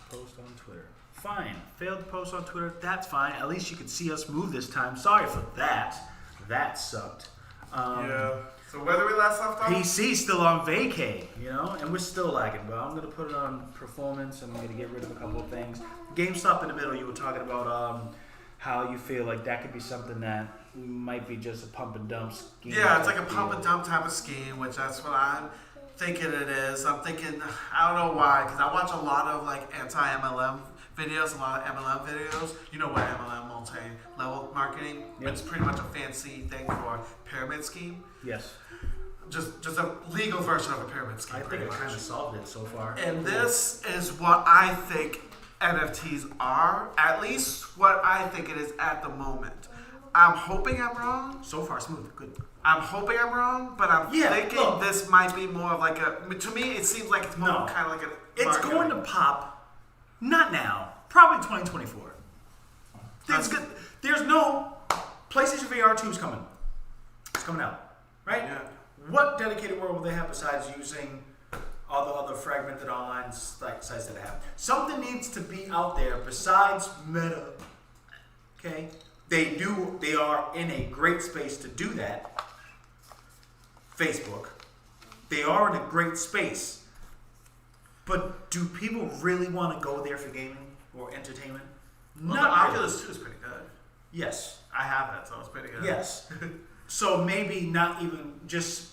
post on Twitter. Fine. Failed to post on Twitter. That's fine. At least you could see us move this time. Sorry for that. That sucked. Yeah. So where do we last left off? PC's still on vacay, you know, and we're still lagging. But I'm gonna put it on performance. I'm gonna get rid of a couple of things. GameStop in the middle. You were talking about how you feel like that could be something that might be just a pump and dump scheme. Yeah, it's like a pump and dump type of scheme, which that's what I'm thinking it is. I'm thinking, I don't know why, because I watch a lot of like anti-MLM videos, a lot of MLM videos. You know what MLM, multi-level marketing? Yep. It's pretty much a fancy thing for pyramid scheme. Yes. Just a legal version of a pyramid scheme. I think it kind of solved it so far. And this is what I think NFTs are, at least what I think it is at the moment. I'm hoping I'm wrong. So far, smooth. Good. I'm hoping I'm wrong, but I'm thinking this might be more of like a. To me, it seems like it's more kind of like a. It's going to pop. Not now. Probably 2024. It's good. There's no PlayStation VR 2 is coming. It's coming out, right? Yeah. What dedicated world will they have besides using all the other fragmented online sites that they have? Something needs to be out there besides Meta. Okay. They are in a great space to do that. Facebook. They are in a great space. But do people really want to go there for gaming or entertainment? Well, Not the really. Oculus 2 is pretty good. Yes. I have that, so it's pretty good. Yes. So maybe not even just,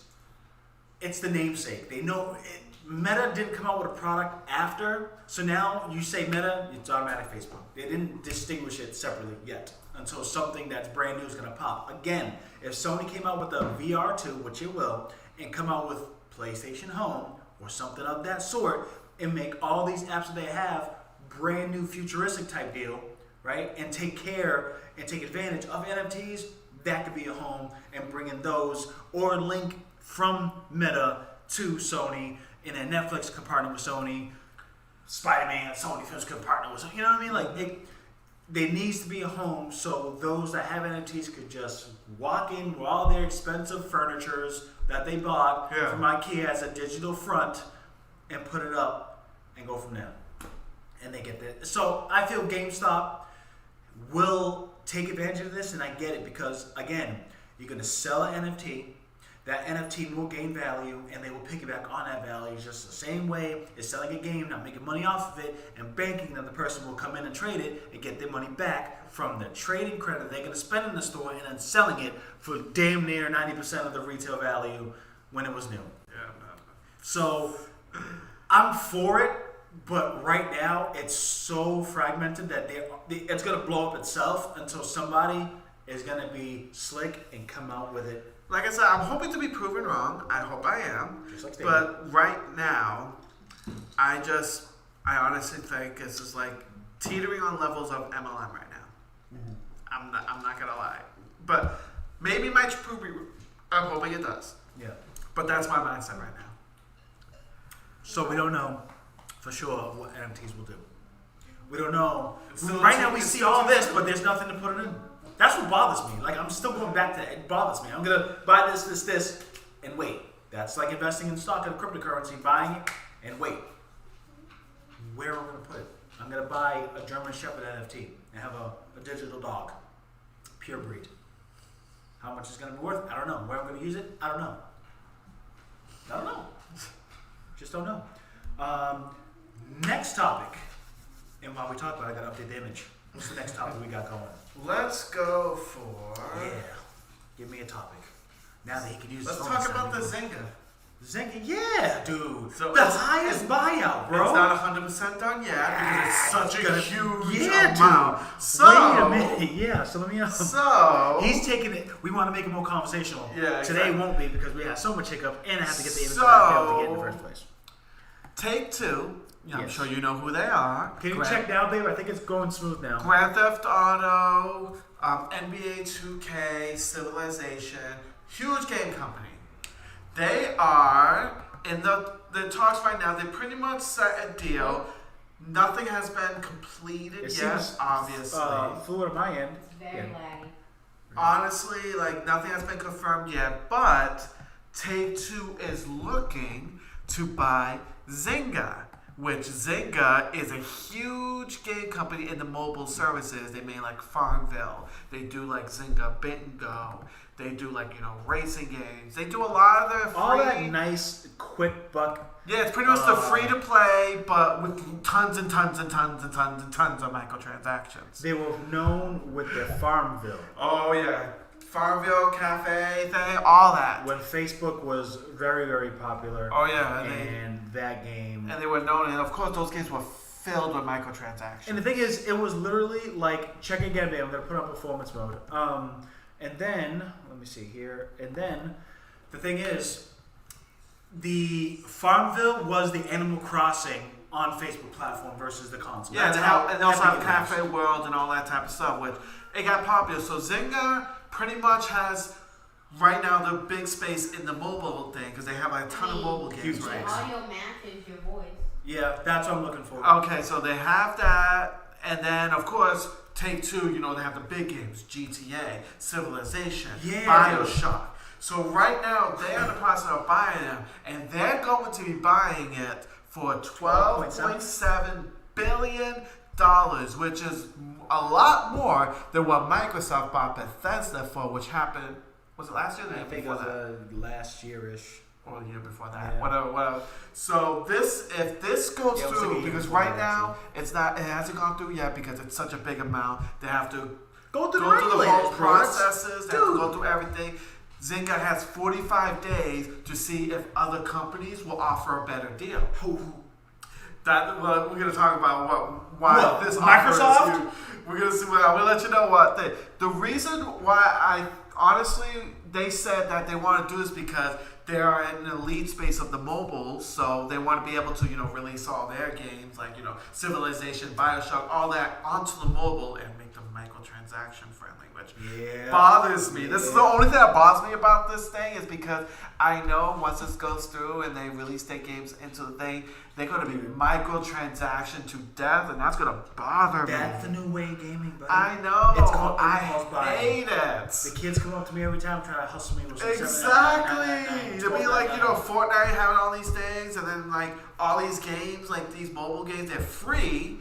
it's the namesake. They know Meta didn't come out with a product after, so now you say Meta, it's automatic Facebook. They didn't distinguish it separately yet until something that's brand new is going to pop. Again, if Sony came out with a VR 2, which it will, and come out with PlayStation Home or something of that sort, and make all these apps that they have brand new futuristic type deal, right? And take advantage of NFTs, that could be a home, and bring in those, or link from Meta to Sony, and then Netflix could partner with Sony, Spider-Man, Sony Films could partner with Sony, you know what I mean? Like, there needs to be a home so those that have NFTs could just walk in with all their expensive furnitures that they bought from IKEA as a digital front and put it up and go from there. And they get that. So I feel GameStop will take advantage of this, and I get it because, again, you're going to sell an NFT. That NFT will gain value, and they will piggyback on that value just the same way as selling a game, not making money off of it, and banking that the person will come in and trade it and get their money back from the trading credit they're going to spend in the store and then selling it for damn near 90% of the retail value when it was new. Yeah, man. So I'm for it, but right now it's so fragmented that it's going to blow up itself until somebody is going to be slick and come out with it. Like I said, I'm hoping to be proven wrong. I hope I am. Just like but right now, I honestly think this is like teetering on levels of MLM right now. Mm-hmm. I'm not gonna lie, but maybe it might prove me. I'm hoping it does. Yeah. But that's my mindset right now. So we don't know for sure what NFTs will do. We don't know. Still Right now we see all this, but there's nothing to put it in. That's what bothers me. Like, I'm still going back to it. It bothers me. I'm going to buy this, and wait. That's like investing in stock of cryptocurrency, buying it, and wait. Where am I going to put it? I'm going to buy a German Shepherd NFT and have a digital dog. Pure breed. How much it's going to be worth? I don't know. Where I'm going to use it? I don't know. Just don't know. Next topic. And while we talk about it, I got to update the image. What's the next topic we got going? Let's go for... Yeah. Give me a topic. Now that he can use Let's his talk about the Zynga. Zynga, yeah, dude. So the highest buyout, bro. It's not 100% done yet because it's such a huge amount. Dude. So, wait a minute. Yeah, so let me So... He's taking it... We want to make it more conversational. Yeah, Today won't be because we have so much hiccup and I have to get the image that I failed to get in the first place. Take-Two. Yeah, I'm Yes. sure you know who they are. Can you check now, babe? I think it's going smooth now. Grand Theft Auto, NBA 2K, Civilization, huge game company. They are in the talks right now. They pretty much set a deal. Nothing has been completed yet, obviously. Flew at my end. It's very laggy. Honestly, like nothing has been confirmed yet, but Take-Two is looking to buy Zynga, which Zynga is a huge game company in the mobile services. They made like Farmville. They do like Zynga Bingo. They do like, racing games. They do a lot of their free... All that nice, quick buck. Yeah, it's pretty much the free-to-play, but with tons and tons and tons and tons and tons of microtransactions. They were known with their Farmville. Oh, yeah. Farmville, cafe thing, all that. When Facebook was very, very popular. Oh, yeah. And that game. And they were known, and of course those games were filled with microtransactions. And the thing is, it was literally like, check again, babe, I'm going to put on performance mode. And then, let me see here. And then, the thing is, the Farmville was the Animal Crossing on Facebook platform versus the console. Yeah, and they also have Epic Cafe was. World and all that type of stuff, which it got popular. So Zynga pretty much has right now the big space in the mobile thing because they have like a ton of mobile games, huge right? space. Audio matches your voice. Yeah, that's what I'm looking for. Okay, so they have that, and then of course Take-Two, they have the big games, GTA, Civilization, BioShock. So right now they're in the process of buying them, and they're going to be buying it for $12.7 billion, which is a lot more than what Microsoft bought Bethesda for, which happened, was it last year or the I year think it before was that? last year-ish. Or the year before that, Yeah. whatever. So if this goes Yeah, it was through, like a year because before right that, now it hasn't gone through yet because it's such a big amount. They have to Go through the go through the regulators, whole bro. That's- processes. They have to Dude. go through everything. Zynga has 45 days to see if other companies will offer a better deal. We're going to talk about why What, this Microsoft? offer is huge. We're going to see. I'm going to let you know what the reason why they said that they want to do this because they are in an elite space of the mobile, so they want to be able to, release all their games like, Civilization, BioShock, all that onto the mobile and make them microtransaction friendly, which bothers me. This is the only thing that bothers me about this thing is because I know once this goes through and they release their games into the thing, they're going to be microtransaction to death, and that's going to bother me. That's the new way of gaming, buddy. I know. It's called I impulse buying. hate it. The kids come up to me every time trying to hustle me with some Exactly. To be like, Fortnite having all these things, and then like all these games, like these mobile games, they're free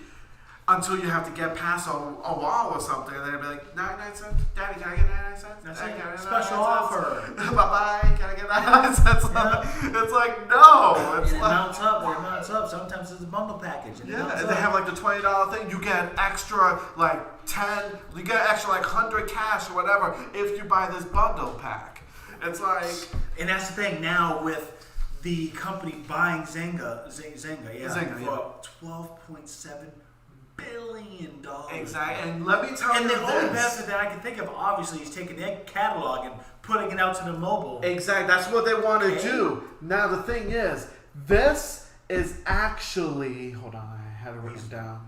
until you have to get past a wall or something, and then they'll be like, 99 cents? Daddy, can I get 99 cents? That's Daddy, it. can I get Special 99 offer. cents? Bye-bye. Can I get 99 cents? Yeah. It's like, no. It's And it like, mounts up. Sometimes it's a bundle package. And it yeah, mounts and they up. have like the $20 thing. You get an extra like 10, you get an extra like 100 cash or whatever if you buy this bundle pack. It's like, And that's the thing now with the company buying Zynga, Zynga, for $12.7 billion. exactly. And let me tell And you the only this. benefit that I can think of, obviously, is taking their catalog and putting it out to the mobile. Exactly. That's what they want to Okay. do. Now the thing is, this is actually. Hold on, I had it written down.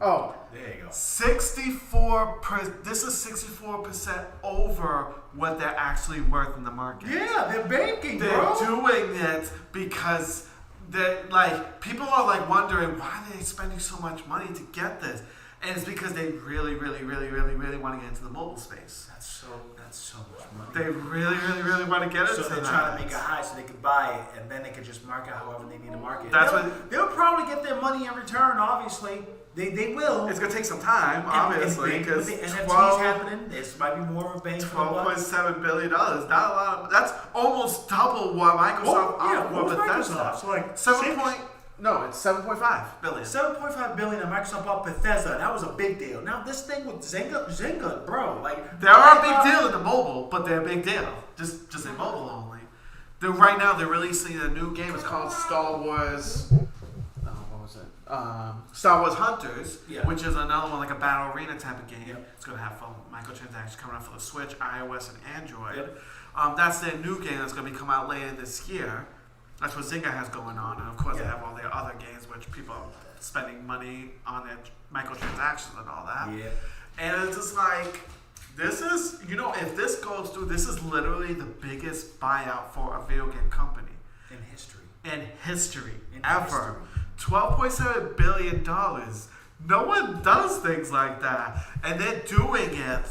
Oh, There you go. 64. This is 64% over what they're actually worth in the market. Yeah, they're banking, They're bro. doing it because people are like wondering why are they spending so much money to get this, and it's because they really, really, really, really, really want to get into the mobile space. That's so much money. They really, really, really want to get into So they're that. trying to make it high so they could buy it, and then they could just market however they need to market. That's They'll probably get their money in return. Obviously, they will. It's gonna take some time, obviously, and because with the NFTs happening, this might be more of a bang for the buck. $12.7 billion. Not a lot. That's almost double what Microsoft what was Bethesda. Microsoft? So like It's 7.5 billion. $7.5 billion that Microsoft bought Bethesda. That was a big deal. Now this thing with Zynga, bro, like They are a big deal in the mobile, but they're a big deal. Just in mobile only. Right now they're releasing a new game. It's called Star Wars. What was it? Star Wars Hunters, Yeah. which is another one like a battle arena type of game. Yep. It's going to have microtransactions coming out for the Switch, iOS, and Android. Yep. That's their new game that's going to be coming out later this year. That's what Zynga has going on, and of course they Yeah. have all their other games, which people are spending money on their microtransactions and all that. Yeah. And it's just like, this is, if this goes through, this is literally the biggest buyout for a video game company In history. in history In ever. $12.7 billion. No one does things like that, and they're doing it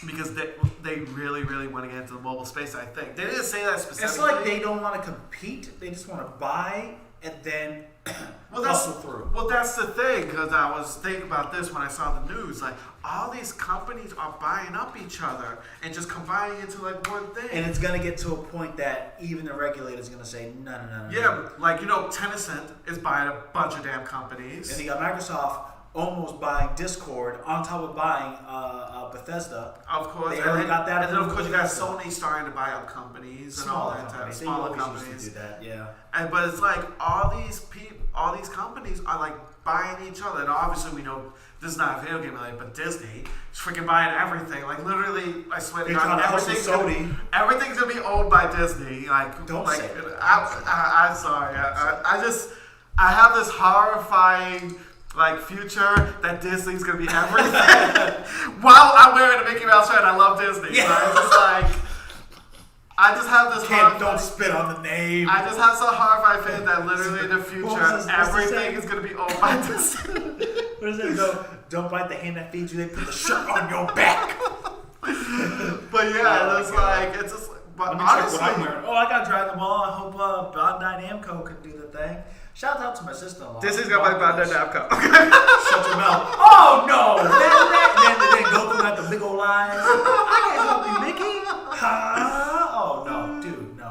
because they really, really want to get into the mobile space, I think. They didn't say that specifically. It's like they don't want to compete. They just want to buy and then hustle through. Well, that's the thing, because I was thinking about this when I saw the news. Like, all these companies are buying up each other and just combining into, like, one thing. And it's going to get to a point that even the regulator's going to say, no. Yeah, like, Tencent is buying a bunch of damn companies. And you got Microsoft almost buying Discord on top of buying Bethesda. Of course. They already got that. And then, of course, you got Sony starting to buy up companies and all that type of smaller companies. Used to do that, yeah. But it's like all these companies are like buying each other. And obviously, we know this is not a video game related, but Disney is freaking buying everything. Like, literally, I swear to God, everything's gonna be owned by Disney. Like, don't say it. I'm sorry. I have this horrifying future that Disney's gonna be everything. While I'm wearing a Mickey Mouse shirt, I love Disney. Yeah. So it's just I just have this don't spit on the name. I just have some horrified faith that literally in the future everything is gonna be owned by Disney. What is it? Don't bite the hand that feeds you. They put the shirt on your back. But yeah, it's just. But honestly, what I'm wearing. I got Dragon Ball. I hope Bandai Namco can do the thing. Shout out to my sister-in-law. Disney's got my Bandai Namco. Shut your mouth. Oh no! Then Goku got the big old eyes. I can't help you, Mickey. Oh no, dude, no.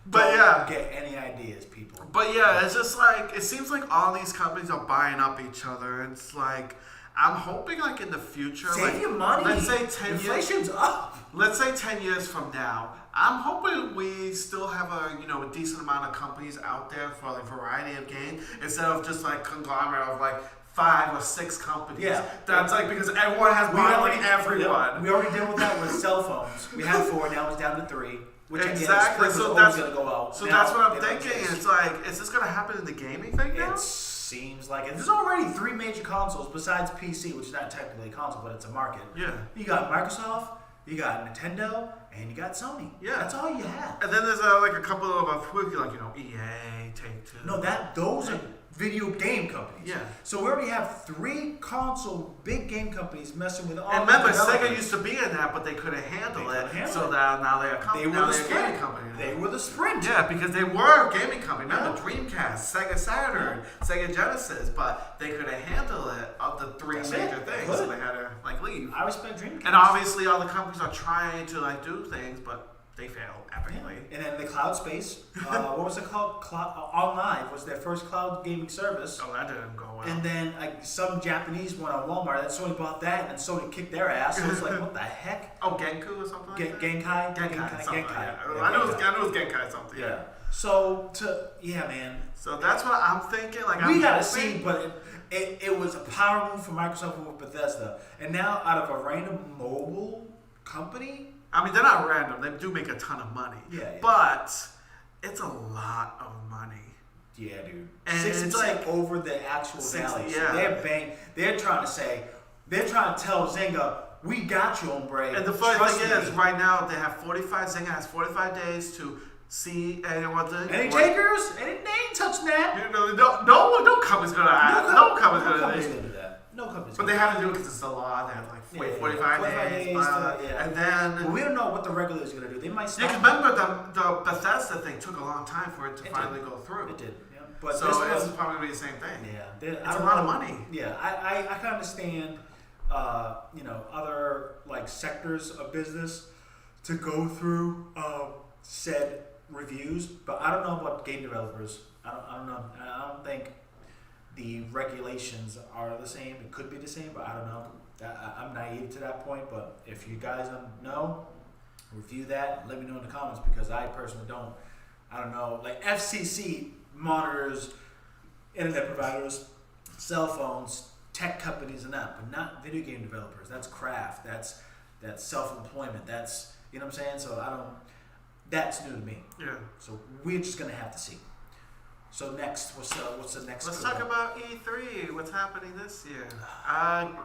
But Don't get any ideas, people. But yeah, it's just it seems like all these companies are buying up each other. It's like, I'm hoping in the future, save your money. Let's say 10 Inflation's up. Let's say 10 years from now, I'm hoping we still have a decent amount of companies out there for a variety of games instead of just conglomerate of 5 or 6 companies. Yeah, that's because everyone has bought everyone. We already did with that with cell phones. We had 4, now it's down to 3. Which exactly. So that's gonna go out. So that's what I'm thinking. It's is this gonna happen in the gaming thing now? It seems like it. There's already 3 major consoles besides PC, which is not technically a console, but it's a market. Yeah. You got Microsoft, you got Nintendo, and you got Sony. Yeah. That's all you have. And then there's a couple of EA, Take-Two. No, those are video game companies. Yeah. So we already have 3 console big game companies messing with all. And remember, Sega used to be in that, but they couldn't handle it. So now they're a company. They were the gaming company. They were the Sprint. Yeah, because they were a gaming company. Remember, Dreamcast, Sega Saturn, Sega Genesis, but they couldn't handle it of the 3 major things, so they had to leave. I respect Dreamcast. And obviously, all the companies are trying to do things, but they failed epically. And then the cloud space, what was it called? OnLive was their first cloud gaming service. Oh, that didn't go well. And then some Japanese went on Walmart. Then Sony bought that, and then Sony kicked their ass. So it's what the heck? Oh, Genku or something like that? Genkai. I know it was Genkai something. Yeah. So man. So that's what I'm thinking. We gotta see, but it was a power move for Microsoft with Bethesda, and now out of a random mobile company. I mean, they're not random. They do make a ton of money. Yeah. But it's a lot of money. Yeah, dude. And 60% over the actual value. Yeah. So they're trying to tell Zynga, we got you, hombre. And the funny thing is, right now they have Zynga has 45 days to see what the any takers. They ain't touching that. No company's gonna. No company's gonna do that. No company's. But they have to do it because it's the law. They have 45 days. And then we don't know what the regulators are gonna do. They might. Yeah, because remember the Bethesda thing took a long time for it to finally go through. It did. Yeah. But so it's probably gonna be the same thing. Yeah. It's a lot of money. Yeah, I can understand. Other sectors of business to go through said reviews, but I don't know about game developers. I don't know. I don't think the regulations are the same. It could be the same, but I don't know. I'm naive to that point, but if you guys know, review that. Let me know in the comments because I personally don't. I don't know. FCC monitors internet providers, cell phones, tech companies, and that, but not video game developers. That's craft. That's self-employment. That's what I'm saying. So I don't. That's new to me. Yeah. So we're just gonna have to see. So next, what's the next? Let's talk about E3. What's happening this year?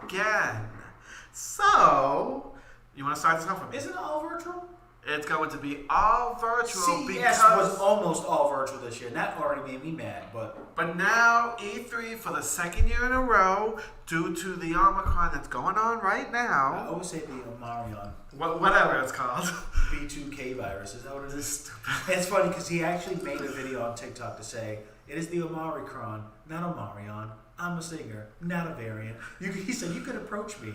Again. So, you want to start this off with me? Isn't it all virtual? It's going to be all virtual CES was almost all virtual this year, and that already made me mad. But now E3 for the second year in a row, due to the Omicron that's going on right I now. always say the Omarion. Whatever it's called. B2K virus, is that what it is? It's funny because he actually made a video on TikTok to say, it is the Omicron, not Omarion. I'm a singer, not a variant. He said, you could approach me.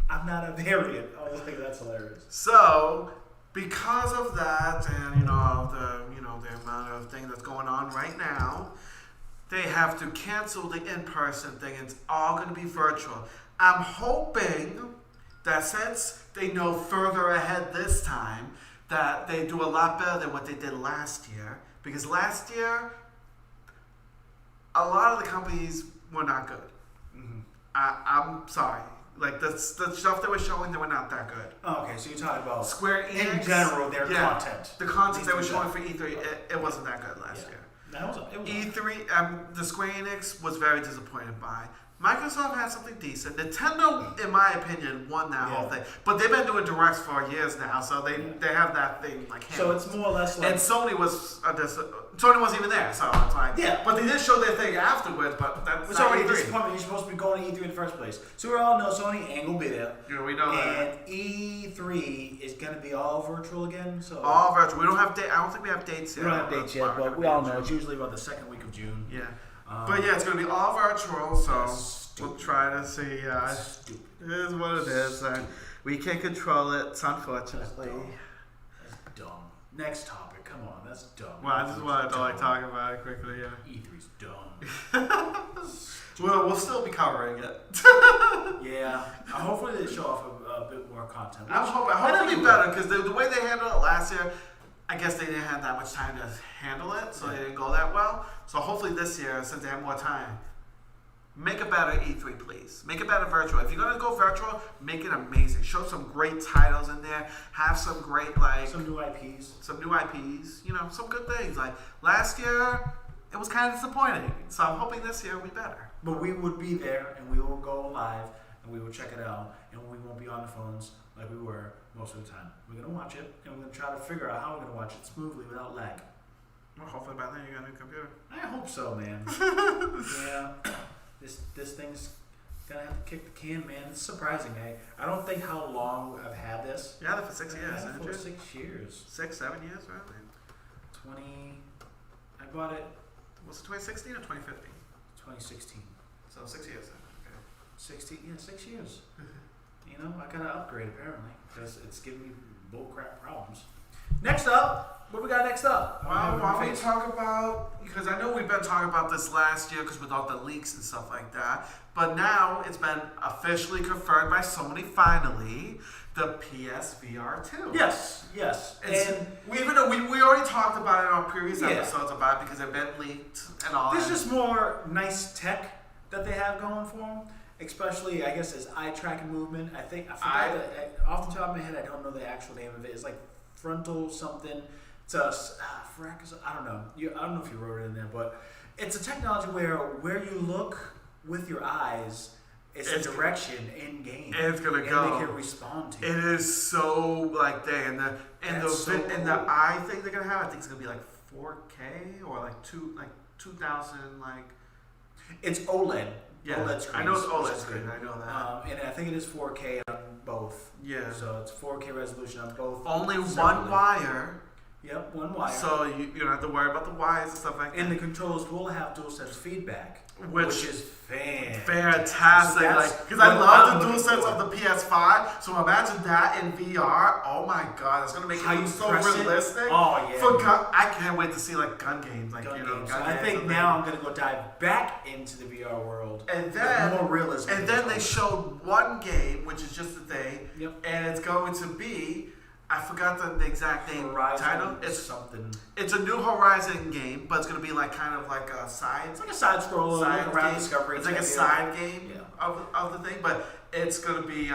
I'm not a variant. I was like, that's hilarious. So, because of that, and the amount of thing that's going on right now, they have to cancel the in-person thing. It's all going to be virtual. I'm hoping that since they know further ahead this time, that they do a lot better than what they did last year. Because last year, a lot of the companies were not good. Mm-hmm. I'm sorry. Like the stuff they were showing, they were not that good. Oh, okay, so you're talking about Square Enix, in general, their content. The content they were showing for E3, it wasn't that good last year. That was E3, the Square Enix was very disappointed by. Microsoft had something decent. Nintendo, in my opinion, won that whole thing. But they've been doing directs for years now, so they have that thing like handled. So it's more or less like... And Sony wasn't even there, so it's like... Yeah. But they did show their thing afterwards, but that's it's not already E3. disappointing. You're supposed to be going to E3 in the first place. So we all know Sony ain't gonna be there. Yeah, we know that. And E3 is gonna be all virtual again. So all virtual. We don't have I don't think we have dates yet. We don't have dates yet, but we all know it's usually about the second week of June. Yeah. But yeah, it's going to be all virtual, so we'll try to see. Stupid. It is what it is. We can't control it, unfortunately. That's dumb. Next topic. Come on, that's dumb. Well, I just wanted to talk about it quickly. Yeah. E3's dumb. We'll still be covering it. Yeah. Hopefully they show off a bit more content. I hope it'll be better because the way they handled it last year, I guess they didn't have that much time to handle it, so they didn't go that well. So hopefully this year, since they have more time, make a better E3, please. Make it better virtual. If you're gonna go virtual, make it amazing. Show some great titles in there. Have some great some new IPs. Some good things. Like last year, it was kind of disappointing. So I'm hoping this year will be better. But we would be there, and we will go live, and we will check it out, and we won't be on the phones like we were most of the time. We're going to watch it, and we're going to try to figure out how we're going to watch it smoothly without lag. Well, hopefully by then you got a new computer. I hope so, man. Yeah. This thing's going to have to kick the can, man. It's surprising, eh? I don't think how long I've had this. You had it for 6 years, I had it didn't for you? 6 years. 6, 7 years, right? I bought it... Was it 2016 or 2015? 2016. So 6 years then. Okay. 6 years. You know, I gotta upgrade apparently because it's giving me bullcrap problems. Next up, what we got next up? Well, why don't we talk about, because I know we've been talking about this last year because with all the leaks and stuff like that, but now it's been officially confirmed by Sony finally, the PSVR 2. Yes. And we already talked about it on previous episodes about it because it's been leaked and all There's that. just more nice tech that they have going for them. Especially, I guess, as eye tracking movement. I forgot off the top of my head, I don't know the actual name of it. It's like frontal something. It's I don't know. I don't know if you wrote it in there, but it's a technology where you look with your eyes, it's a direction in game. It's gonna go. And they can respond to it. It is so like there and the eye thing they're gonna have. I think it's gonna be like 4K or like 2000 like. It's OLED. Yeah, OLED screen. I know it's OLED screen. I know that. And I think it is 4K on both. Yeah. So it's 4K resolution on both. Only one wire. Yep, one wire. So you don't have to worry about the wires and stuff like that. And the controls will have DualSense feedback, which is fantastic. So because I love the DualSense of the PS5. So imagine that in VR. Oh my god, it's gonna make it so realistic. Oh yeah. I can't wait to see like gun games. I think now I'm gonna go dive back into the VR world. And then more realism. And then they showed one game, which is just a thing. Yep. And it's going to be. I forgot the exact name title. It's something. It's a new Horizon game, but it's gonna be like kind of like a side. It's like a side scroll around Discovery. It's like a side game of the thing, but it's gonna be.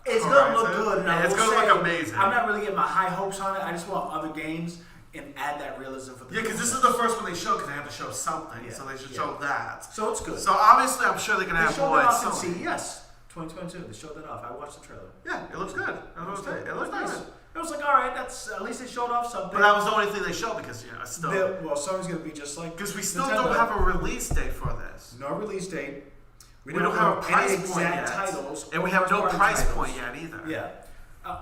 It's gonna look good, and it's gonna look amazing. I'm not really getting my high hopes on it. I just want other games and add that realism for the. Yeah, because this is the first one they showed because they have to show something, so they should show that. So it's good. So obviously, I'm sure they're gonna have more. They showed it off in CES 2022. They showed that off. I watched the trailer. Yeah, it looks good. It looks nice. It was like, all right, that's at least they showed off something. But that was the only thing they showed because it's still. Well, Sony's gonna be just like because we still Nintendo. don't have a release date for this. No release date. We don't have a price any point exact yet, titles, and we have no price titles. point yet either. Yeah.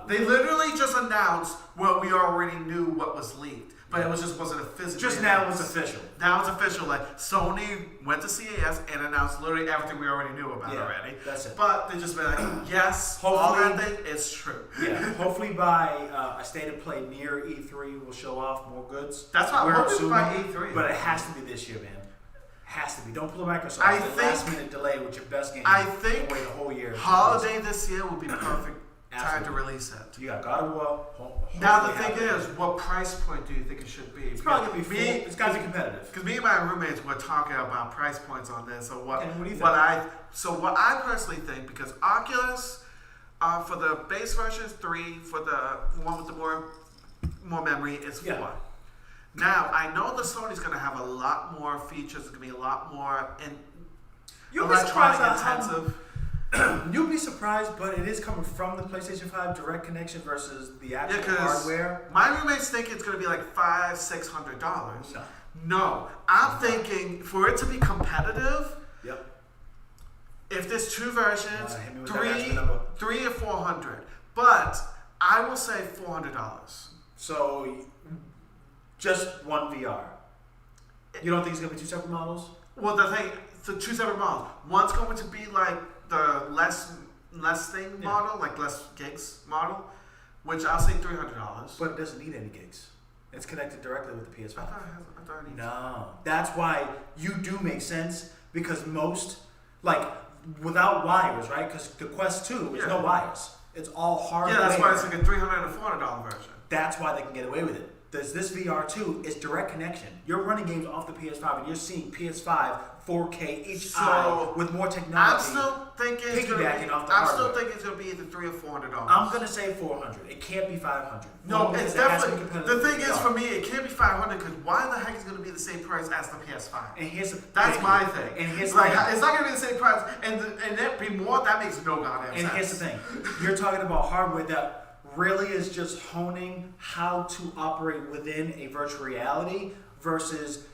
They literally just announced what we already knew what was leaked, but it wasn't a physical. Just now it's official. Now it's official. Like Sony went to CES and announced literally everything we already knew about already. That's it. But they just been like, yes, all that thing is true. Yeah. Hopefully by a state of play near E3 will show off more goods. That's what We're I'm hoping assuming, by E3. But it has to be this year, man. Has to be. Don't pull a Microsoft. I the think- last minute delay with your best game. I think and wait a whole year. holiday this year will be perfect time to Absolutely. release it. You got God of War. Now the thing is, what price point do you think it should be? it's probably gonna be full. It's gotta be competitive. Because me and my roommates were talking about price points on this, or what? Okay, what do you think? What I personally think, because Oculus, for the base version is 3, for the one with the more memory is 4. Yeah. Now I know the Sony's gonna have a lot more features. It's gonna be a lot more You'll be surprised electronic at how intensive. You'll be surprised, but it is coming from the PlayStation 5 direct connection versus the actual Yeah, 'cause hardware. my roommates think it's gonna be like $500-$600. No. No, I'm thinking for it to be competitive, Yep. if there's 2 versions, Hit me with that extra number. 3 or 400. But I will say $400. So, just one VR. You don't think it's gonna be 2 separate models? Well, the thing, the 2 separate models. One's going to be like the less thing model, like less gigs model, which I'll say $300. But it doesn't need any gigs. It's connected directly with the PS5. I thought I need No. That's why you do make sense, because most, like, without wires, right? Because the Quest 2 is no wires. It's all hardware. Yeah, that's why it's like a $300 and $400 version. That's why they can get away with it. This VR2 is direct connection. You're running games off the PS5 and you're seeing PS5 4K HI with more technology. I'm still thinking it's piggybacking off the I'm hardware. still thinking it's gonna be either $300 or $400. I'm gonna say 400. It can't be 500. No, it's definitely. The thing is, for me, me, it can't be 500 because why the heck is it gonna be the same price as the PS5? and here's the That's my thing. And here's like, the thing. it's not gonna be the same price, and it be more. That makes no goddamn sense. And here's the thing. You're talking about hardware that really is just honing how to operate within a virtual reality versus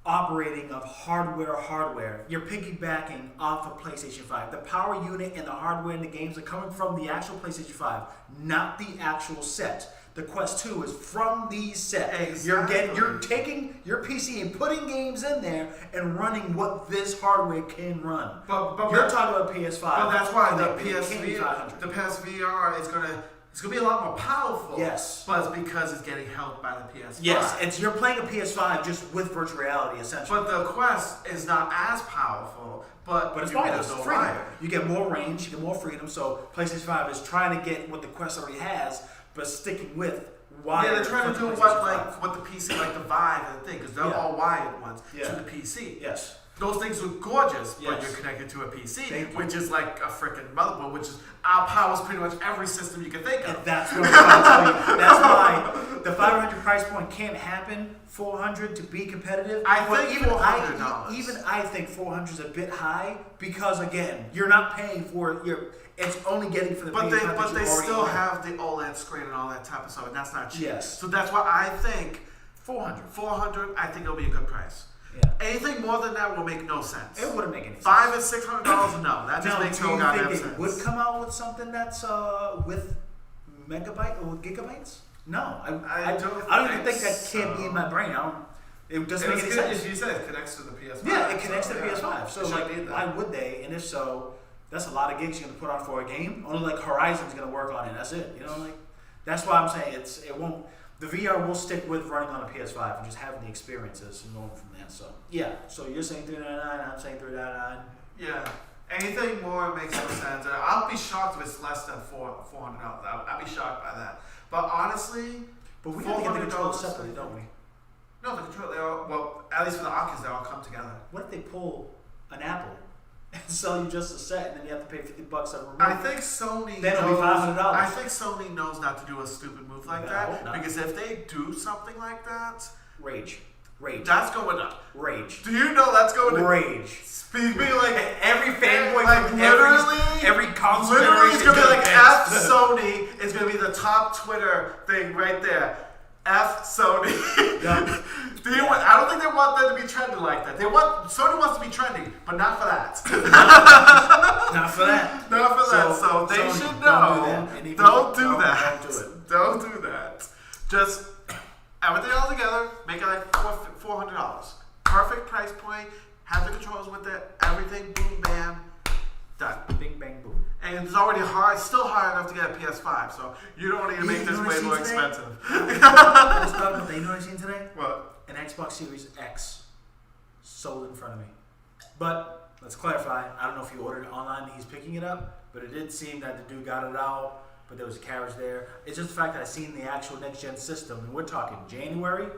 operating of hardware. You're piggybacking off of PlayStation 5. The power unit and the hardware in the games are coming from the actual PlayStation 5, not the actual set. The Quest 2 is from the set. Exactly. You're taking your PC and putting games in there and running what this hardware can run. But You're talking about PS5. But that's why the connected. It can't be 500. PSVR is gonna. It's gonna be a lot more powerful. Yes. But it's because it's getting helped by the PS5. Yes, you're playing a PS5 just with virtual reality, essentially. But the Quest is not as powerful. But But it's there's wireless, no freedom. wire. You get more range, you get more freedom. So PlayStation 5 is trying to get what the Quest already has, but sticking with wired. Yeah, they're trying to for do the what PlayStation 5. what the PC, like the Vive and the thing, because they're Yeah. all wired ones Yeah. to the PC. Yes. Those things look gorgeous, but Yes. you're connected to a PC, Thank you. which is like a freaking motherboard, which is powers pretty much every system you can think of. And that's what I'm trying to tell you. That's why the 500 price point can't happen. 400 to be competitive. I But think even $400. even I think 400 is a bit high because again, you're not paying for it. It's only getting for the But PS5 they that but you they already still own. have the OLED screen and all that type of stuff, and that's not cheap. Yes. So that's why I think 400. 400. I think it'll be a good price. Yeah. Anything more than that will make no sense. It wouldn't make any sense. $500 and $600, no, that just Now, makes do no you goddamn think sense. they would come out with something that's with megabyte or with gigabytes? No, I don't even think that can't be in my brain. It doesn't make any sense. If you said it connects to the PS5. Yeah, it connects to the yeah. PS5. So It should like, be that. why would they? And if so, that's a lot of gigs you're gonna put on for a game. Only like Horizon's gonna work on it. That's it. You know, like that's why I'm saying it won't. The VR will stick with running on a PS5 and just having the experiences and going from there. So yeah. So you're saying $399. I'm saying $399. Yeah. Anything more makes no sense. I'll be shocked if it's less than $400. I'll be shocked by that. But honestly, But we have to get the controls $400 separately, don't we? No, the control. They all, well, at least for the Oculus, they all come together. What if they pull an Apple and sell you just a set, and then you have to pay $50 every month? I think Sony. Then it'll be $500. I think Sony knows not to do a stupid move like I that, hope not. because if they do something like that, Rage. that's going up. Rage. Do you know that's going to Rage. He's being like every fanboy like from literally, every console literally, it's generation. gonna be like F F. Sony. It's gonna be the top Twitter thing right there. F Sony. Yeah. I don't think they want them to be trending like that. Sony wants to be trending, but not for that. Not for that. Not for that. So they Sony, should know. Don't do that. Don't do it. Don't do that. Just everything all together. Make it like $400. Perfect price point. Have the controls with it. Everything. Boom, bam. Done. Bing, bang, boom. And it's already still hard enough to get a PS5, so you don't need to make this way more expensive. Let's talk about the, you know what I seen today? What? An Xbox Series X sold in front of me. But let's clarify. I don't know if he ordered it online and he's picking it up, but it did seem that the dude got it out, but there was a carriage there. It's just the fact that I seen the actual next gen system, and we're talking January,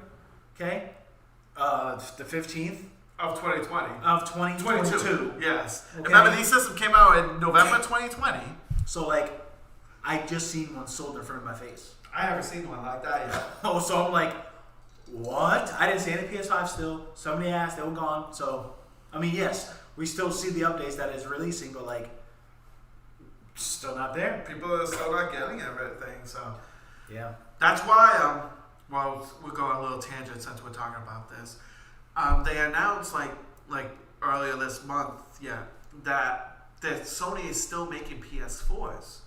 okay? The 15th. Of 2020. Of 2022. Yes. Okay. Remember, these systems came out in November 2020. So, like, I just seen one sold in front of my face. I haven't seen one like that yet. Oh, so I'm like, what? I didn't see any PS5 still. Somebody asked, they were gone. So, I mean, yes, we still see the updates that is releasing, but, like, still not there. People are still not getting everything, so. Yeah. That's why, well, we're going a little tangent since we're talking about this. They announced like earlier this month, that Sony is still making PS4s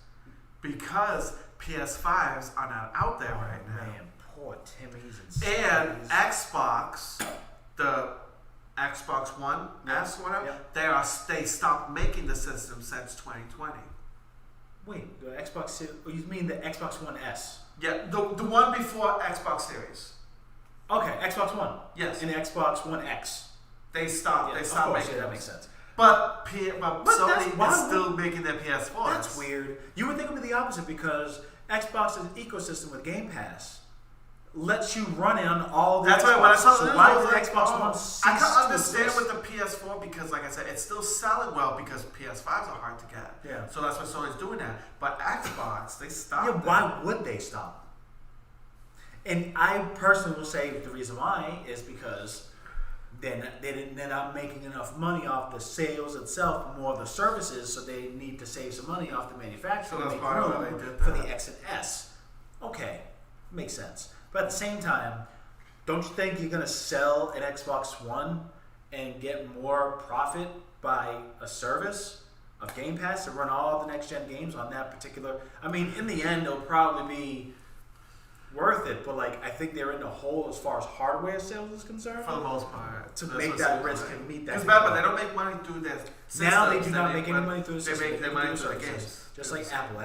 because PS5s are not out there right now. Man, poor Timmy's and And Sally's. Xbox, the Xbox One S, whatever, they stopped making the system since 2020. Wait, the Xbox? You mean the Xbox One S? Yeah, the one before Xbox Series. Okay, Xbox One. Yes. And the Xbox One X. They stopped. Yeah, they stopped making that those. makes sense. But Sony is still would, making their PS4s. That's weird. You would think it would be the opposite because Xbox's ecosystem with Game Pass lets you run in on all the That's Xboxes. why when I saw so this, why I was did like, Xbox One cease I can to understand exist? with the PS4 because, like I said, it's still selling well because PS5s are hard to get. Yeah. So that's why Sony's doing that. But Xbox, they stopped. Yeah, why would they stop? And I personally will say the reason why is because they're not making enough money off the sales itself, more of the services, so they need to save some money off the manufacturer So that's to make why room they did for that. the X and S. Okay, makes sense. But at the same time, don't you think you're going to sell an Xbox One and get more profit by a service of Game Pass to run all the next-gen games on that particular... I mean, in the end, it'll probably be worth it, but like I think they're in the hole as far as hardware sales is concerned. For the most part. To make that risk and meet that. Because remember, they don't make money through their systems. Now they do not make any money through the They system. make their money through the services. games. Just like Apple.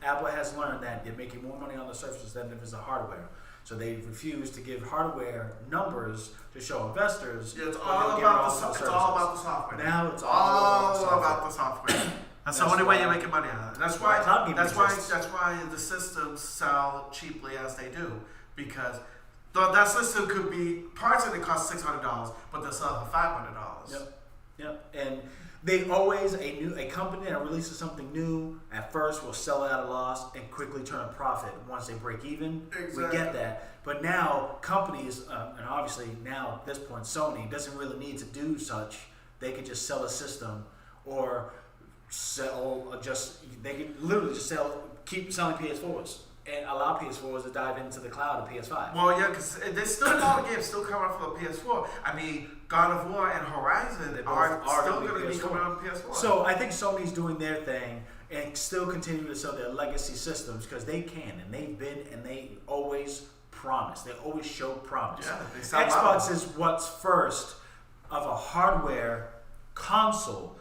Apple has learned that they're making more money on the services than if it's the hardware. So they refuse to give hardware numbers to show investors. Yeah, it's but all they'll give about it it's all about the software. Now it's all about the software. That's the only way you're making money on it. That's why. Cloud gaming That's why. exists. That's why the systems sell cheaply as they do, because that system could be parts of it cost $600, but they'll sell for $500. Yep. And they always a company that releases something new at first will sell it at a loss and quickly turn a profit once they break even. Exactly. We get that. But now companies, and obviously now at this point Sony doesn't really need to do such. They could just sell a system or they can literally just keep selling PS4s and allow PS4s to dive into the cloud of PS5. Well, yeah, because there's still a lot of games still coming out for the PS4. I mean, God of War and Horizon are still going to be coming out on PS4. So I think Sony's doing their thing and still continue to sell their legacy systems because they can, and they've been, and they always promise. They always show promise. Yeah, they sell Xbox well. is what's first of a hardware console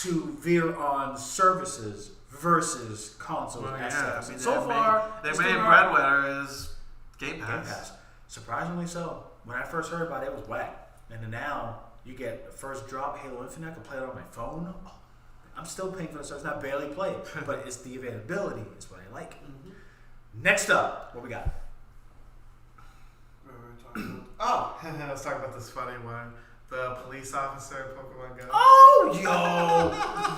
to veer on services versus consoles. Well, as yeah, such. I mean, So far, their it's main doing all right. breadwinner is Game Pass. Game Pass. Surprisingly so. When I first heard about it, it was whack. And then now you get the first drop Halo Infinite. I can play it on my phone. Oh, I'm still paying for the service. I barely play it, but it's the availability. It's what I like. Mm-hmm. Next up, what we got? Oh, let's talk about this funny one. The police officer Pokemon Go. Oh, yo,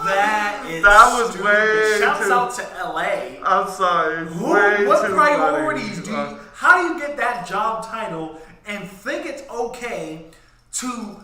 that is That was stupid. way Shouts too- out to LA. I'm sorry. Way What too priorities funny. do you? How do you get that job title and think it's okay to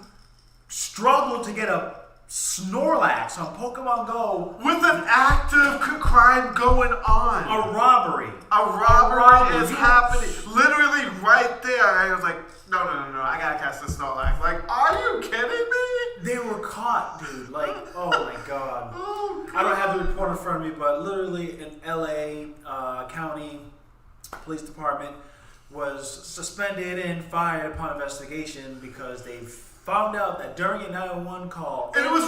struggle struggled to get a Snorlax on Pokemon Go. With an active crime going on. A robbery. A robbery is happening. Literally right there. I was like, no. I gotta catch the Snorlax. Like, are you kidding me? They were caught, dude. Like, oh my god. Oh, God. I don't have the report in front of me, but literally in LA County Police Department was suspended and fired upon investigation because they found out that during a 911 call, And it was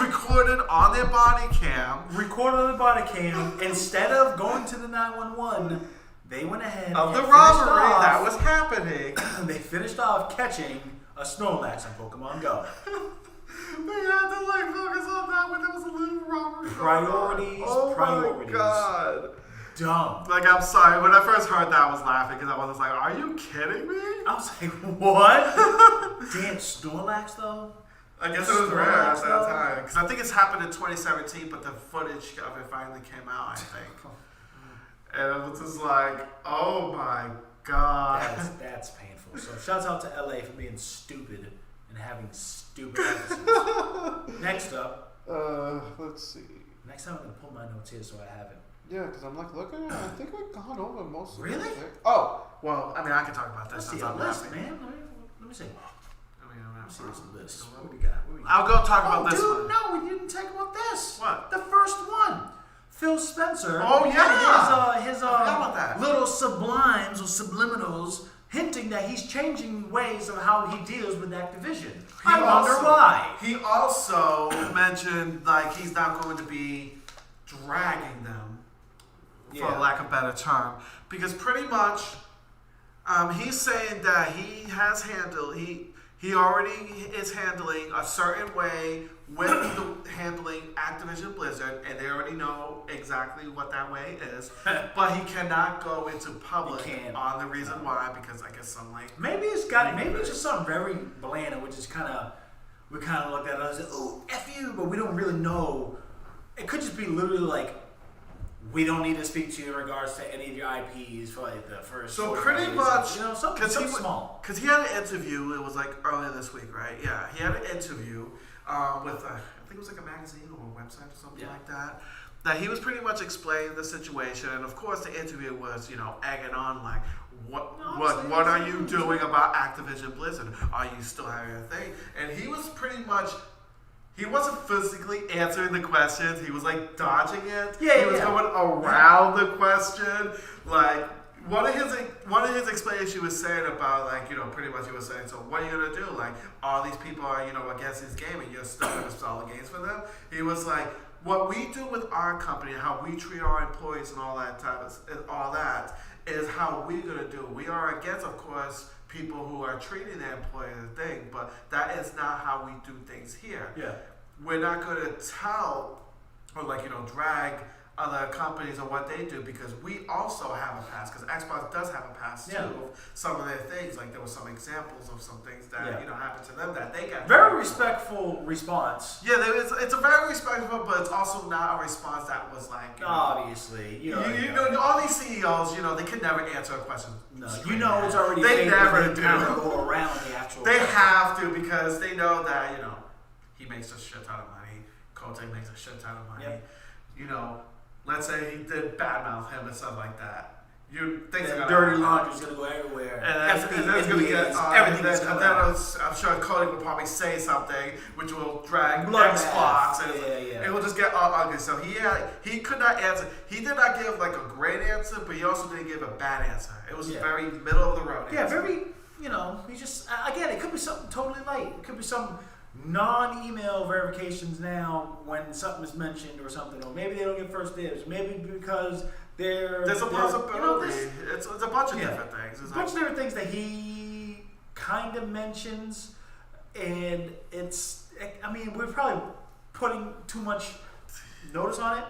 recorded on their body cam. Recorded on the body cam. Instead of going to the 911, they went ahead Of and the robbery finished off- that was happening. They finished off catching a Snorlax on Pokemon Go. They had to like focus on that when there was a little robbery. Priorities. Oh priorities. my God. Dumb. Like, I'm sorry. When I first heard that, I was laughing because I was just like, are you kidding me? I was like, what? Damn, Snorlax though? I guess it was rare at that Snorlax, time. Because I think it's happened in 2017, but the footage of it finally came out, I think. And it was just like, oh my God. That's painful. So shouts out to LA for being stupid and having stupid episodes. Next up. Let's see. Next time I'm gonna pull my notes here so I have it. Yeah, because I'm like looking at it. I think we've gone over most of it. Really? Oh, well, I mean, I can talk about Let's this. see since a I'm list, laughing. man. Let me see. I'm Let's see this list. What What we got? I'll go talk about this dude, one. no, we didn't talk about this. What? The first one. Phil Spencer. Oh, yeah. His I forgot about that. little sublimes or subliminals hinting that he's changing ways of how he deals with Activision. I wonder why. He also mentioned like he's not going to be dragging them, for lack of a better term, because pretty much he's saying that he has handled he already is handling a certain way with the handling Activision Blizzard, and they already know exactly what that way is. But he cannot go into public on the reason why, because I guess some like maybe it's just something very bland, which is we kind of looked at it as oh F you, but we don't really know. It could just be literally like, we don't need to speak to you in regards to any of your IPs for like the first. So pretty much, something small. Because he had an interview. It was like earlier this week, right? Yeah, he had an interview with I think it was like a magazine or a website or something like that. That he was pretty much explaining the situation, and of course the interview was egging on like, what are you doing about Activision Blizzard? Are you still having a thing? And he was pretty much. He wasn't physically answering the questions. He was like dodging it. He was going around the question. Like one of his explanations he was saying about like pretty much he was saying, so what are you gonna do? Like all these people are against this game and you're still gonna sell the games for them. He was like, what we do with our company, how we treat our employees and all that is how we're gonna do. We are against, of course, people who are treating their employee as a thing, but that is not how we do things here. Yeah. We're not going to tell or drag other companies on what they do, because we also have a past, because Xbox does have a past too of some of their things. Like there were some examples of some things that happened to them that they got very respectful response. Yeah, it's a very respectful, but it's also not a response that was like obviously all these CEOs they could never answer a question. No, it's already they never do. Go around the actual. They have to, because they know that he makes a shit ton of money. Kotick makes a shit ton of money. Yep. Let's say he did badmouth him and stuff like that. Things are dirty laundry's gonna go everywhere. And that's gonna get everything's coming out. I'm sure Cody will probably say something which will drag Bloodbath. Xbox, and it will just get all ugly. So he could not answer. He did not give like a great answer, but he also didn't give a bad answer. It was very middle of the road. Yeah, very. He just again, it could be something totally light. It could be some non-email verifications now when something is mentioned or something, or maybe they don't get first dibs. Maybe because there's a possibility. It's a bunch of different things. It's a bunch of different things that he kind of mentions, and we're probably putting too much notice on it,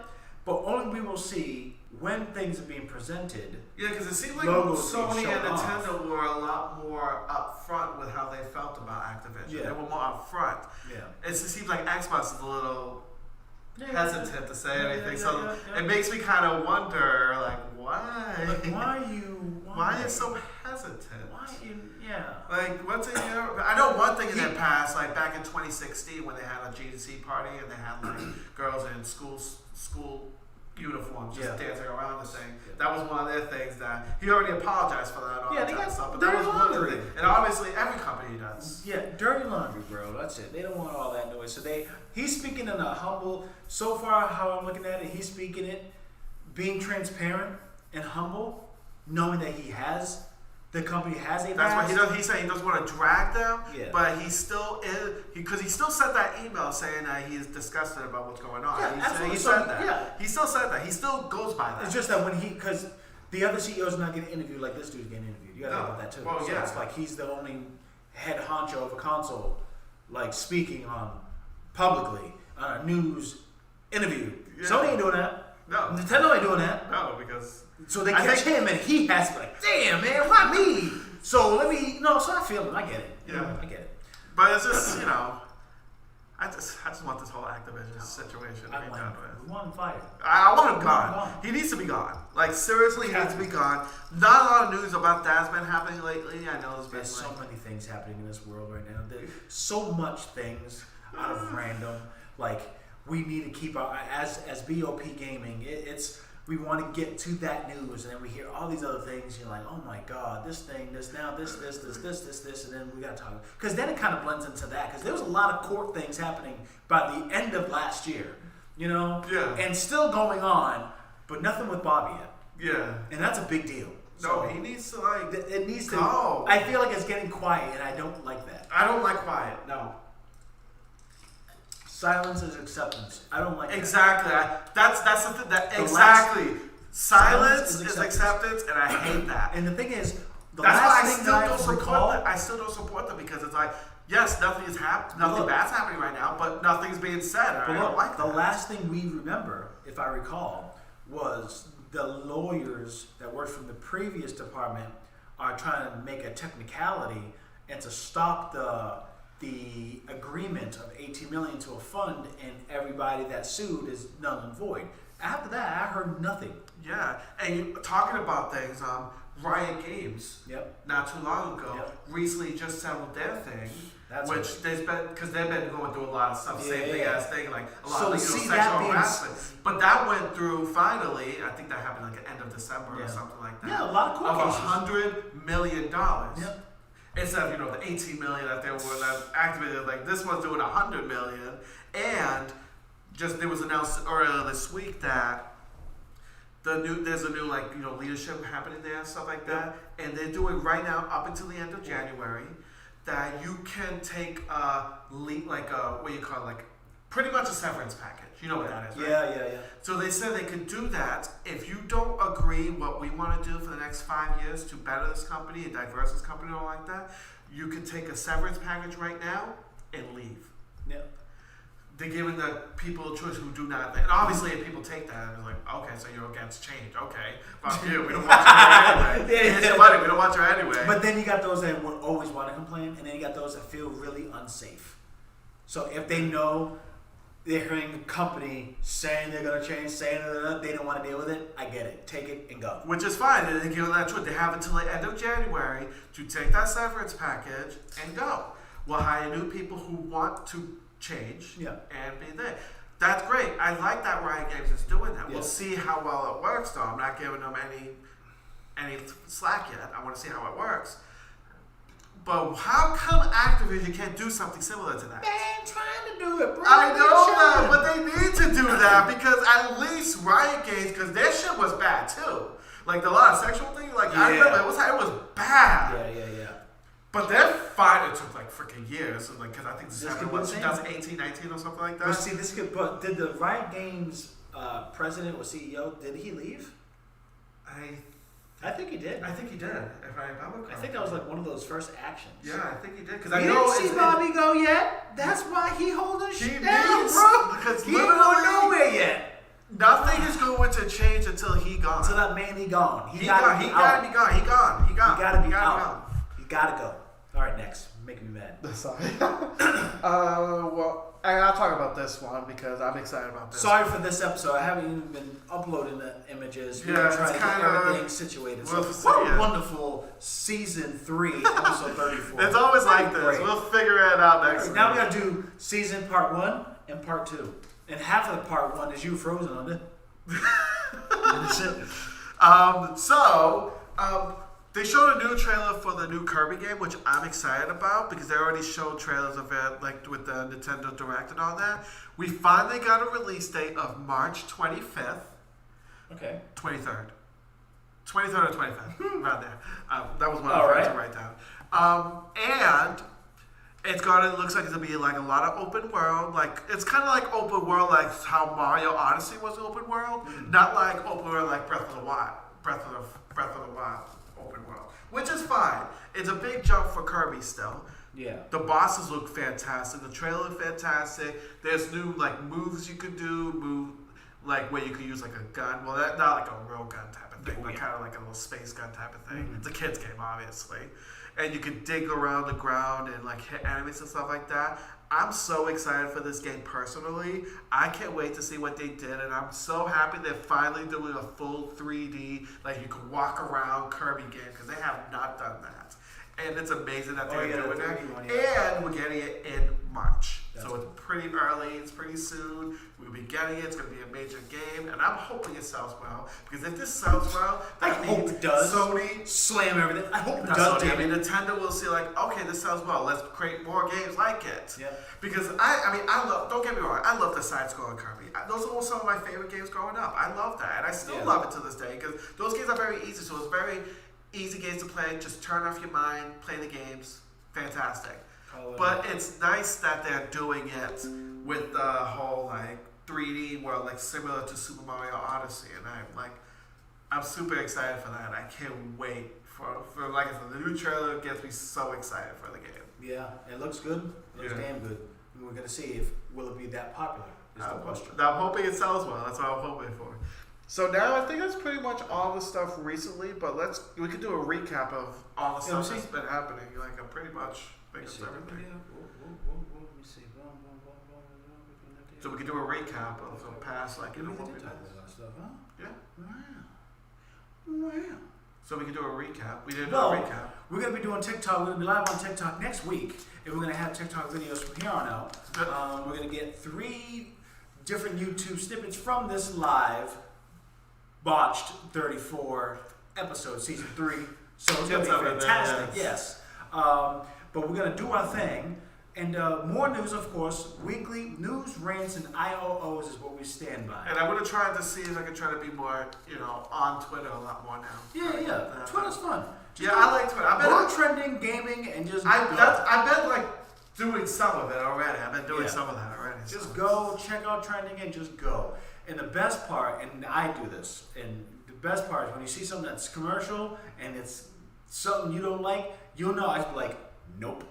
but only we will see when things are being presented. Yeah, because it seemed like Sony and Nintendo were a lot more upfront with how they felt about Activision. They were more upfront. Yeah. It seems like Xbox is a little hesitant to say anything. So yeah. it makes me kind of wonder, like, why? Like, why are you? Why are you so hesitant? Why you? Yeah. Like, what's in your... I know one thing in the past, like back in 2016 when they had a GDC party and they had like girls in school uniforms just dancing around the thing. Yeah. That was one of their things that he already apologized for that and all that type of stuff. But that was one of the things. And obviously every company does. Yeah, dirty laundry, bro. That's it. They don't want all that noise. So he's speaking in a humble, so far how I'm looking at it, he's speaking it, being transparent and humble, knowing that the company has a past. That's what he does. He said he doesn't want to drag them, but he still is, because he still sent that email saying that he's disgusted about what's going on. Yeah, absolutely. He said that. Yeah. He still said that. He still goes by that. It's just that because the other CEO's not getting interviewed like this dude's getting interviewed. You gotta think about that too. Well, so it's like he's the only head honcho of a console, like speaking on publicly on a news interview. Yeah. Sony ain't doing that. No. Nintendo ain't doing that. No, because... So they catch him and he has to be like, damn, man, why me? So so I feel him. I get it. Yeah. I get it. But it's just, I just want this whole Activision situation to be done with. We want him fired. I want him gone. He needs to be gone. Like, seriously, he needs to be gone. Not a lot of news about that's been happening lately. I know there's so many things happening in this world right now. There's so much things out of random. Like, we need to keep our, as B.o.P gaming, we want to get to that news, and then we hear all these other things. You're like, oh my God, this thing, this, and then we got to talk. Because then it kind of blends into that. Because there was a lot of court things happening by the end of last year, Yeah. and still going on, but nothing with Bobby yet. Yeah. And that's a big deal. No, he needs to it needs to. Go. I feel like it's getting quiet, and I don't like that. I don't like quiet. No. Silence is acceptance. I don't like exactly. That's the thing. Exactly. Silence is acceptance, and I hate that. And the thing is, I still don't support them because it's like, yes, nothing bad's happening right now, but nothing's being said. I don't like that. The last thing we remember, if I recall, was the lawyers that worked from the previous department are trying to make a technicality and to stop the agreement of $18 million to a fund, and everybody that sued is null and void. After that, I heard nothing. Yeah, and talking about things, Riot Games, not too long ago, recently just settled their thing, which because they've been going through a lot of stuff, same thing as thing, like a lot of sexual harassment. But that went through finally. I think that happened like the end of December or something like that. Yeah, a lot of court cases. $100 million. Yep. Instead of the 18 million that they were activated, like this one's doing 100 million, and just it was announced earlier this week that there's a new leadership happening there and stuff like that, and they're doing right now up until the end of January that you can take pretty much a severance package. You know what that is, right? Yeah. So they said they could do that if you don't agree what we want to do for the next 5 years to better this company and diverse this company or like that. You could take a severance package right now and leave. Yeah. They're giving the people a choice who do not. And obviously, if people take that, it's like, okay, so you're against change. Okay, fuck you. We don't want you here anyway. Here's your money. We don't want you anyway. But then you got those that would always want to complain, and then you got those that feel really unsafe. So if they know they're hearing a company saying they're going to change, saying they don't want to deal with it, I get it. Take it and go. Which is fine. And they give them that choice. They have until the end of January to take that severance package and go. We'll hire new people who want to change and be there. That's great. I like that Riot Games is doing that. We'll see how well it works, though. I'm not giving them any slack yet. I want to see how it works. But how come Activision can't do something similar to that? They ain't trying to do it, bro. I know that, but they need to do that because at least Riot Games, because their shit was bad too. Like the lot of sexual things, I remember it was bad. Yeah. But they're fine. It took like freaking years, because I think this happened in 2018, 19 or something like that. But see, but did the Riot Games president or CEO, did he leave? I think he did. I think he did, if I remember correctly. I think that was like one of those first actions. Yeah, I think he did. Because I know didn't see Bobby go yet. That's why he holding shit down, bro. Because he ain't going nowhere yet. Nothing is going to change until he gone. Until that man he gone. He gotta be gone. He gone. He gotta be out. He gotta go. All right, next. Making me mad. Sorry. Well, I'll talk about this one because I'm excited about this. Sorry for this episode. I haven't even been uploading the images. We're Yeah, trying to it's get kinda- everything situated. So we'll what see, a yeah. wonderful season 3, episode 34. It's always like this. Great. We'll figure it out next week. Now we gotta do season part 1 and part 2. And half of the part 1 is you frozen on it. That's it. They showed a new trailer for the new Kirby game, which I'm excited about because they already showed trailers of it, like with the Nintendo Direct and all that. We finally got a release date of March 25th, Okay. 23rd. 23rd or 25th, around there. That was one All I had to right. write down. And it looks like it's gonna be like a lot of open world. Like it's kind of like open world, like how Mario Odyssey was open world, not like open world like Breath of the Wild open world, which is fine. It's a big jump for Kirby still. Yeah. The bosses look fantastic. The trailer look fantastic. There's new like moves you could do, like where you could use like a gun. Well, not like a real gun type of thing, but kind of like a little space gun type of thing. It's a kid's game, obviously. And you can dig around the ground and like hit enemies and stuff like that. I'm so excited for this game personally. I can't wait to see what they did, and I'm so happy they're finally doing a full 3D, like you can walk around Kirby game, because they have not done that. And it's amazing that they're doing it. And we're getting it in March. So it's pretty early, it's pretty soon. We'll be getting it, it's going to be a major game, and I'm hoping it sells well. Because if this sells well, that I hope means it does. Sony, Slam everything. I hope it not does. Sony, I mean, Nintendo will see like, okay, this sells well, let's create more games like it. Yeah. Because I love, don't get me wrong, I love the side-scrolling Kirby. Those are some of my favorite games growing up. I love that, and I still love it to this day, because those games are very easy, so it's very easy games to play, just turn off your mind, play the games, fantastic. But it's nice that they're doing it with the whole like 3D world, like similar to Super Mario Odyssey, and I'm super excited for that. I can't wait for like I said, the new trailer gets me so excited for the game. Yeah, it looks good. It looks damn good. And we're gonna see if will it be that popular. Is the question. I'm hoping it sells well. That's what I'm hoping for. So now I think that's pretty much all the stuff recently. But we could do a recap of all the stuff that's been happening. Like I'm pretty much think of everything. Let me see. So we could do a recap of the past, like We what did we talk did. about that stuff, huh? Yeah. Wow. So we could do a recap. We didn't do Well, a recap. we're gonna be doing TikTok. We're gonna be live on TikTok next week, and we're gonna have TikTok videos from here on out. We're gonna get 3 different YouTube snippets from this live botched 34 episode season 3. So it's gonna be fantastic. Yes. But we're gonna do our thing. And more news, of course. Weekly news, rants, and IOOs is what we stand by. And I'm gonna try to see if I can try to be more, on Twitter a lot more now. Yeah. Twitter's fun. Yeah, I like Twitter. More trending, gaming, and just I've been like doing some of it already. I've been doing some of that already. Just go, check out trending, and just go. And the best part, and I do this, and the best part is when you see something that's commercial and it's something you don't like, you'll know. I just be like, nope.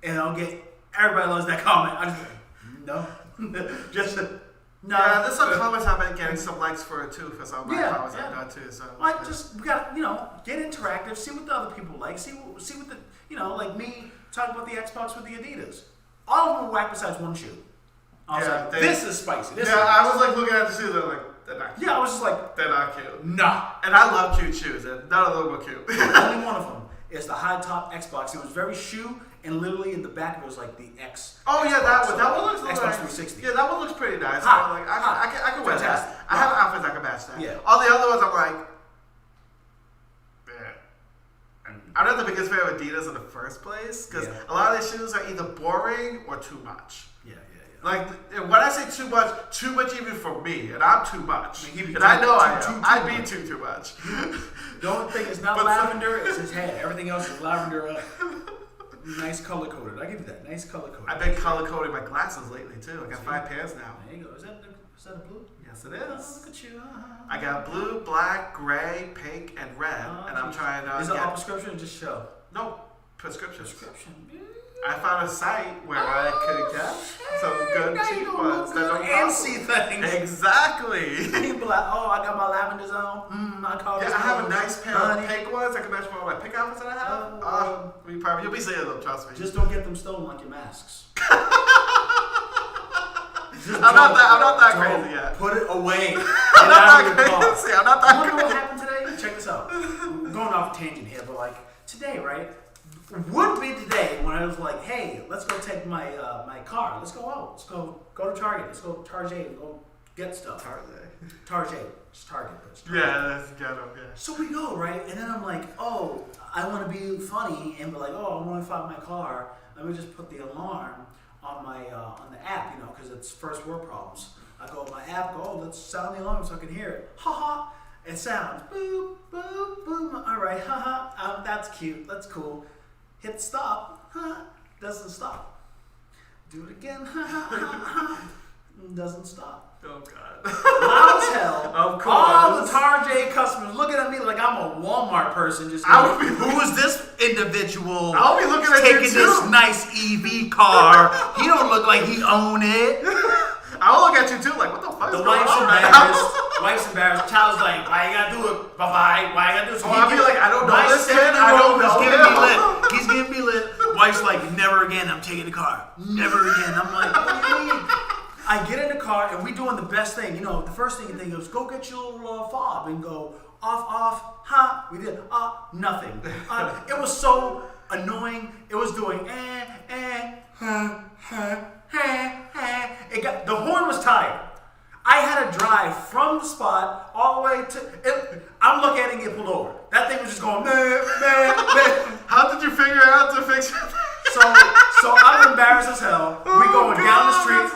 And I'll get, everybody loves that comment. I just be like, no. Just, no. Yeah, there's some comments I've been getting some likes for it too, for some of my comments I've got too. So like, just, we gotta, get interactive, see what the other people like, see what the, like me talking about the Xbox with the Adidas. All of them were whack besides one shoe. I was like, this is spicy. I was like looking at the shoes, I'm like, they're not cute. Yeah, I was just like, they're not cute. Nah. And I love cute shoes, and none of them were cute. Only one of them is the high top Xbox. It was very shoe, and literally in the back it was like the X. Oh yeah, that one looks Xbox nice. 360. Yeah, that one looks pretty nice. Hot. Like, I can wear Fantastic. that. I have outfits I can match that. Yeah. All the other ones, I'm like, I'm not the biggest fan of Adidas in the first place because a lot of their shoes are either boring or too much. Yeah. Like when I say too much even for me, and I'm too much, and I know I be too much. The only thing is not lavender; it's his head. Everything else is lavender. Nice color coded. I give you that. Nice color coded. I've been color coding my glasses lately too. I got 5 pairs now. There you go. Is that a blue? Yes, it Oh, is. look at you. I got blue, black, gray, pink, and red, and I'm trying to. Is it all prescription or just show? No, prescription. Prescription. I found a site where I could get some good cheap ones that don't fancy things. Exactly. People be like, oh, I got my lavenders on. I call Yeah, this I have a color. nice pair of pink ones. I can match all my pink outfits that I have. You'll be seeing them. Trust me. Just don't get them stolen like your masks. Just I'm not that don't crazy yet. Put it away. Get I'm not out of that your car. crazy. I'm not that You wanna know crazy. what happened today? Check this out. I'm going off a tangent here, but like today, right? Would be today when I was like, hey, let's go take my my car. Let's go out. Let's go to Target. Let's go to Target and go get stuff. Target. It's Target. But it's Target. Yeah, that's ghetto. Yeah. So we go, right? And then I'm like, oh, I want to be funny and be like, oh, I want to find my car. Let me just put the alarm on my on the app, because it's first world problems. I go on my app, let's sound the alarm so I can hear it. Ha ha. It sounds boop, boop, boop. All right, haha. That's cute. That's cool. Hit stop. Doesn't stop. Do it again. Doesn't stop. Oh God. Loud as hell. Of course. All the Target customers looking at me like I'm a Walmart person. Just going, who is this individual? I'll be looking at taking you too. this nice EV car. He don't look like he own it. I'll look at you too, like, what the fuck is The going wife's on right embarrassed. now? Wife's embarrassed. Child's like, why you gotta do it? Bye-bye. Why you gotta do it? So I'll be like, I don't know this kid. I don't know He's giving me him. lit. He's giving me lit. Wife's like, never again. I'm taking the car. Never again. I'm like, what do you mean? I get in the car and we doing the best thing. The first thing you think is go get your little fob and go off. We did nothing. It was so annoying. It was doing the horn was tired. I had to drive from the spot all the way to it. I'm looking at it and get pulled over. That thing was just going meh. How did you figure out to fix it? So I'm embarrassed as hell. We going down the street, that's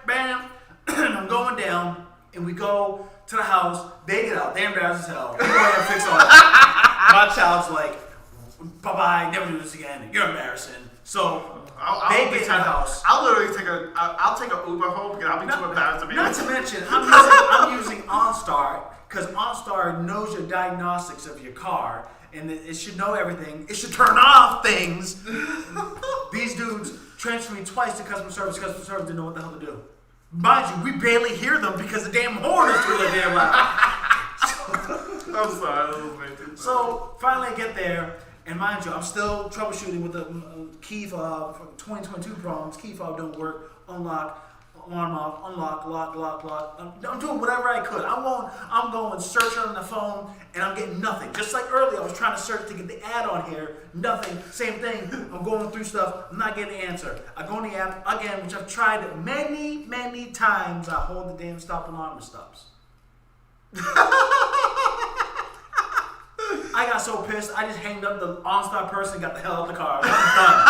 bam. I'm going down, and we go to the house. They get out. They're embarrassed as hell. We go ahead and fix all that. My child's like, bye-bye, never do this again. You're embarrassing. So they get to the house. I'll literally take I'll take an Uber home because I'll be too embarrassed to be Not to mention, I'm using OnStar because OnStar knows your diagnostics of your car. And it should know everything. It should turn off things. These dudes transferred me twice to customer service. Customer service didn't know what the hell to do. Mind you, we barely hear them because the damn horn is really damn loud. I'm sorry, that was way too funny. So finally I get there, and mind you, I'm still troubleshooting with the key fob from 2022 problems. Key fob don't work. Unlock. Alarm off, unlock, lock. I'm doing whatever I could. I'm going searching on the phone, and I'm getting nothing. Just like earlier, I was trying to search to get the ad on here. Nothing. Same thing. I'm going through stuff. I'm not getting the answer. I go in the app again, which I've tried many times. I hold the damn stop alarm and stops. I got so pissed, I just hanged up the OnStar person, got the hell out of the car. I'm done.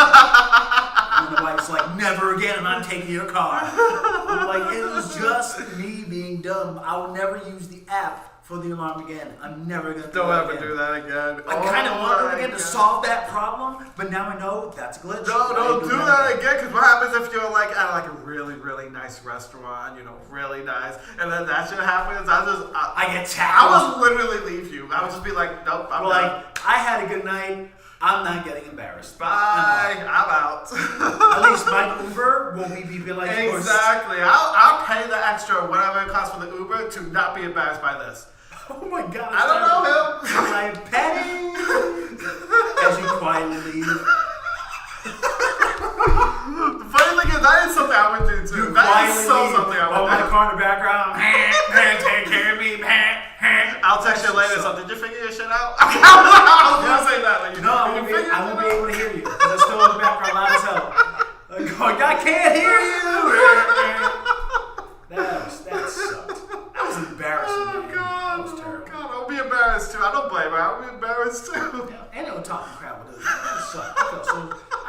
And the wife's like, never again, I'm not taking your car. I'm like, it was just me being dumb. I will never use the app for the alarm again. I'm never going to do Don't that ever again. do that again. I kind of wanted it again to solve that problem, but now I know that's a glitch. No, don't do that again, because what happens if you're like at like a really nice restaurant, really nice, and then that shit happens, I get I tackled. would literally leave you. I would just be like, nope, I'm done. Like, I had a good night. I'm not getting embarrassed. Bye, I'm out. At least my Uber will be like Exactly. I'll pay the extra, whatever it costs for the Uber, to not be embarrassed by this. Oh my God. I don't know him. Like, Penny. As you quietly leave. The funny thing is, that is something I would do too. That is so something I would my do. car in the background. Take care of me. I'll text you later. So, did you figure your shit out? I was gonna say that. Like, No, I won't be able to hear you because I'm still in the background loud as hell. Like, I can't hear you. That sucked. That was embarrassing. Oh man. God! That was terrible. Oh God! I'll be embarrassed too. I don't blame her. I'll be embarrassed too. Yeah, and they were talking crap with it. That sucked. I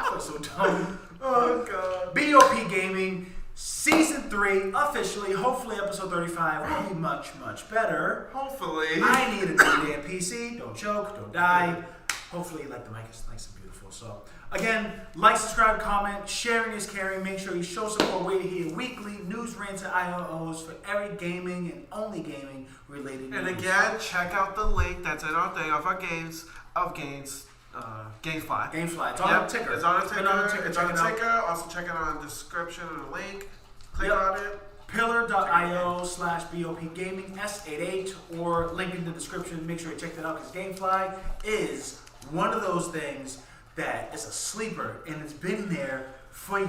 felt so dumb. Oh God! B.o.P Gaming Season 3 officially. Hopefully, episode 35 will be much better. Hopefully. I need a new damn PC. Don't choke. Don't die. Hopefully, the mic is nice and beautiful. So, again, like, subscribe, comment. Sharing is caring. Make sure you show support. We're here weekly news, rants, and IOOs for every gaming and only gaming related news. And again, check out the link that's in our thing of our games Gamefly. Gamefly. It's on the ticker. It's on the ticker. It's on the Check it out. ticker. Also check it out in the description and the link. Click on it. Pillar.io/BOP Gaming S88 or link in the description. Make sure you check that out because Gamefly is one of those things that is a sleeper and it's been there for